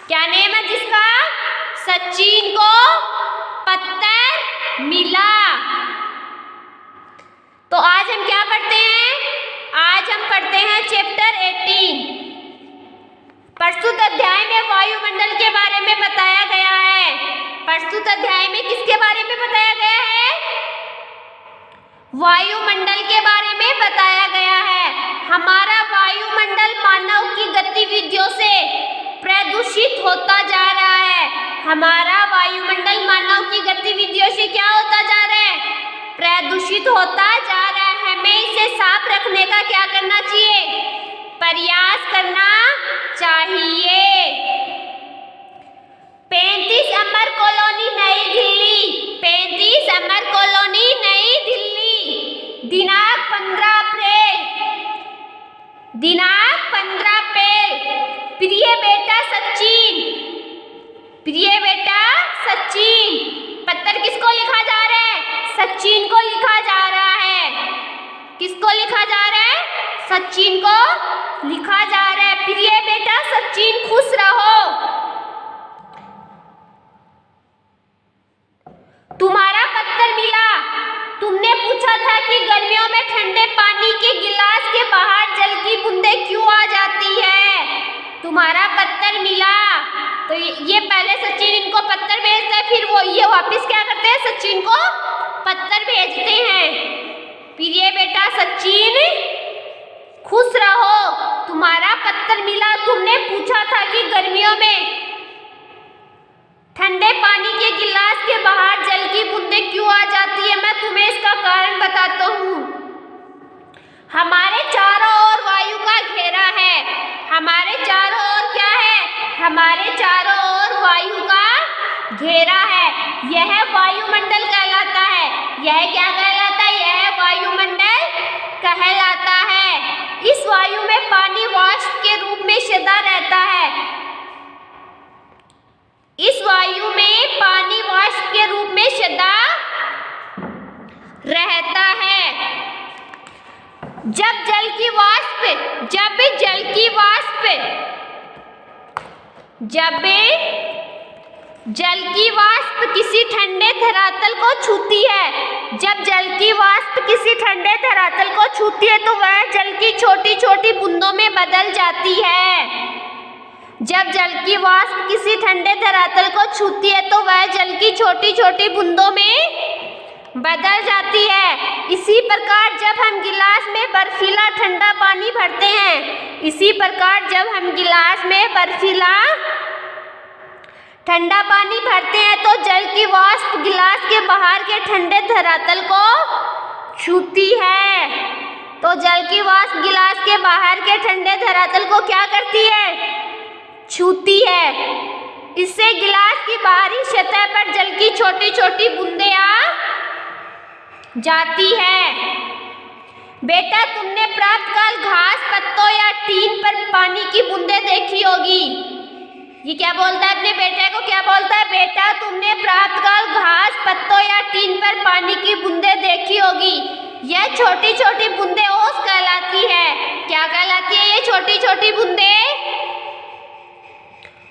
क्या नेम है जिसका? सचिन को पत्थर मिला। तो आज हम क्या पढ़ते हैं? आज हम पढ़ते हैं चैप्टर 18। प्रस्तुत अध्याय में वायुमंडल के बारे में बताया गया है। प्रस्तुत अध्याय में किसके बारे में बताया गया है? वायुमंडल के बारे में बताया गया है। हमारा वायुमंडल मानव की गतिविधियों से प्रदूषित होता जा रहा है। हमारा वायुमंडल मानव की गतिविधियों से क्या होता जा रहा है? प्रदूषित होता जा रहा है। हमें इसे साफ रखने का क्या करना चाहिए? प्रयास करना चाहिए। 35 अमर कॉलोनी नई दिल्ली, 35 अमर कॉलोनी नई दिल्ली, दिनांक 15 अप्रैल, दिनांक 15 अप्रैल। प्रिय बेटा सचिन, प्रिय बेटा सचिन। पत्र किसको लिखा जा रहा है? सचिन को लिखा जा रहा है। किसको लिखा जा रहा है? सचिन को लिखा जा रहा है। प्रिय बेटा सचिन, खुश रहो। तुम्हारा पत्र मिला। तुमने पूछा था कि गर्मियों में ठंडे पानी के गिलास के बाहर जल की बूंदें क्यों आ जाती है। तुम्हारा पत्र मिला। तो ये पहले सचिन इनको पत्र भेजता है, फिर वो ये वापस क्या करते हैं? सचिन को पत्र भेजते हैं। प्रिय बेटा सचिन, खुश रहो। तुम्हारा पत्र मिला। तुमने पूछा था कि गर्मियों में ठंडे पानी के गिलास के बाहर जल की बूंदें क्यों आ जाती है। मैं तुम्हें इसका कारण बताता हूँ। हमारे चारों ओर वायु का घेरा है। हमारे चारों ओर क्या है? हमारे चारों ओर वायु का घेरा है। यह वायुमंडल कहलाता है। यह क्या कहलाता है? यह वायुमंडल कहलाता है। इस वायु में पानी वाष्प के रूप में सदा रहता है। इस वायु में पानी वाष्प के रूप में सदा रहता है। जब जल की वाष्प किसी ठंडे धरातल को छूती है, जब जल की वाष्प किसी ठंडे धरातल को छूती है तो वह जल की छोटी छोटी बूंदों में बदल जाती है। जब जल की वाष्प किसी ठंडे धरातल को छूती है तो वह जल की छोटी छोटी बूंदों में बदल जाती है। इसी प्रकार जब हम गिलास में बर्फीला ठंडा पानी भरते हैं, इसी प्रकार जब हम गिलास में बर्फीला ठंडा पानी भरते हैं तो जल की वाष्प गिलास के बाहर के ठंडे धरातल को छूती है। तो जल की वाष्प गिलास के बाहर के ठंडे धरातल को क्या करती है? छूती है। इससे गिलास की बाहरी सतह पर जल की छोटी छोटी बूंदें आ जाती है। बेटा तुमने प्रातःकाल घास पत्तों या टीन पर पानी की बूंदें देखी होगी। ये क्या बोलता है? अपने बेटे को क्या बोलता है? बेटा तुमने प्रातःकाल घास पत्तों या टीन पर पानी की बूंदें देखी होगी। यह छोटी छोटी बूंदें ओस कहलाती है। क्या कहलाती है ये छोटी छोटी बूंदें?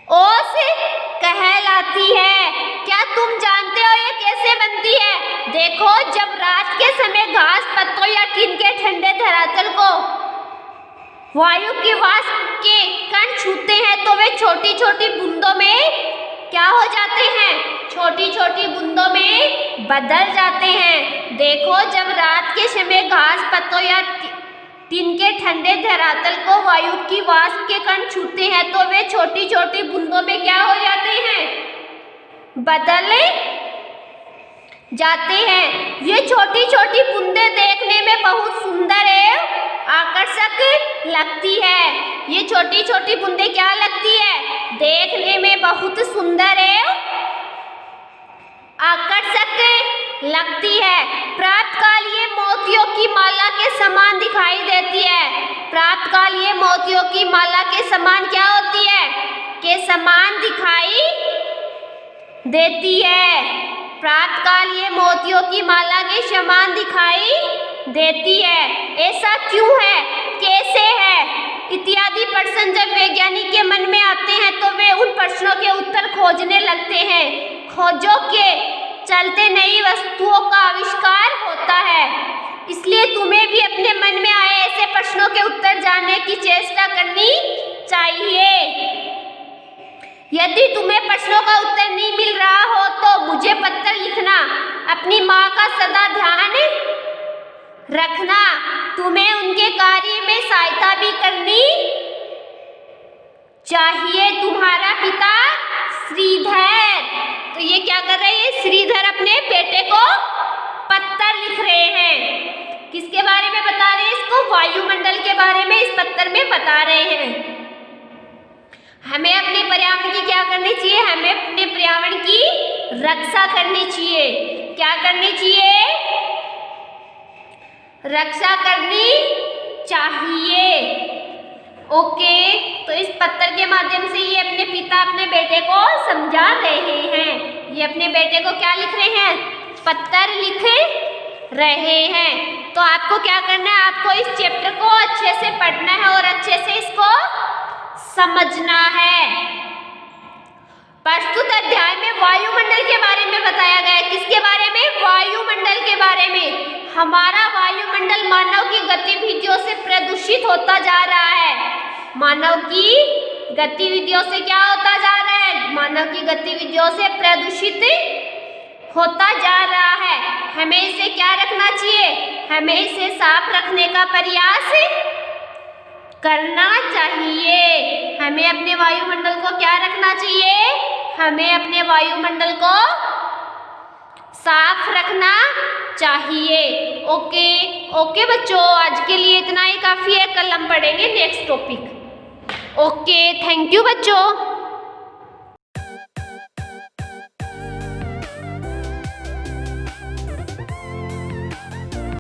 ओस कहलाती है। क्या तुम जानते हो ये कैसे बनती है? देखो, जब रात के समय घास पत्तों या टीन के ठंडे धरातल को वायु की वाष्प के कण छूते हैं तो वे छोटी छोटी बूंदों में क्या हो जाते हैं? छोटी छोटी बूंदों में बदल जाते हैं। देखो, जब रात के समय घास पत्तों या टीन के ठंडे धरातल को वायु की वाष्प के कण छूते हैं तो वे छोटी छोटी बूंदों में क्या हो जाते हैं? बदल जाते हैं। ये छोटी छोटी बूंदें देखने में बहुत सुंदर एवं आकर्षक लगती है। ये छोटी छोटी बूंदें क्या लगती है? देखने में बहुत सुंदर एवं आकर्षक लगती है। प्रातःकाल ये मोतियों की माला के समान दिखाई देती है। प्रातःकाल ये मोतियों की माला के समान क्या होती है? के समान दिखाई देती है। प्रातःकाल ये मोतियों की माला के समान दिखाई देती है। ऐसा क्यों है? कैसे है इत्यादि प्रश्न जब वैज्ञानिक के मन में आते हैं तो वे उन प्रश्नों के उत्तर खोजने लगते हैं। खोजों के चलते नई वस्तुओं का आविष्कार होता है। इसलिए तुम्हें भी अपने मन में आए ऐसे प्रश्नों के उत्तर जानने की चेष्टा करनी चाहिए। यदि तुम्हें प्रश्नों का उत्तर नहीं मिल रहा हो तो मुझे पत्र लिखना। अपनी माँ का सदा ध्यान रखना। तुम्हें उनके कार्य में सहायता भी करनी चाहिए। तुम्हारा पिता श्रीधर, तो ये क्या कर रहे हैं? श्रीधर अपने बेटे को पत्र लिख रहे हैं। किसके बारे में बता रहे हैं इसको? वायुमंडल के बारे में इस पत्र में बता रहे हैं। हमें अपने पर्यावरण की क्या करनी चाहिए? हमें अपने पर्यावरण की रक्षा करनी चाहिए। क्या करनी चाहिए? रक्षा करनी चाहिए। ओके, तो इस पत्र के माध्यम से ये अपने पिता अपने बेटे को समझा रहे हैं। ये अपने बेटे को क्या लिख रहे हैं? पत्र लिख रहे हैं। तो आपको क्या करना है? आपको इस चैप्टर को अच्छे से पढ़ना है और अच्छे से इसको समझना है। प्रस्तुत अध्याय में वायुमंडल के बारे में बताया गया है। किसके बारे में? वायुमंडल के बारे में। हमारा वायुमंडल मानव की गतिविधियों से प्रदूषित होता जा रहा है। मानव की गतिविधियों से क्या होता जा रहा है? मानव की गतिविधियों से प्रदूषित होता जा रहा है। हमें इसे क्या रखना चाहिए? हमें इसे साफ रखने का प्रयास करना चाहिए। हमें अपने वायुमंडल को क्या रखना चाहिए? हमें अपने वायुमंडल को साफ रखना चाहिए। ओके बच्चों, आज के लिए इतना ही काफ़ी है। कल हम पढ़ेंगे next topic. Okay, thank you बच्चों।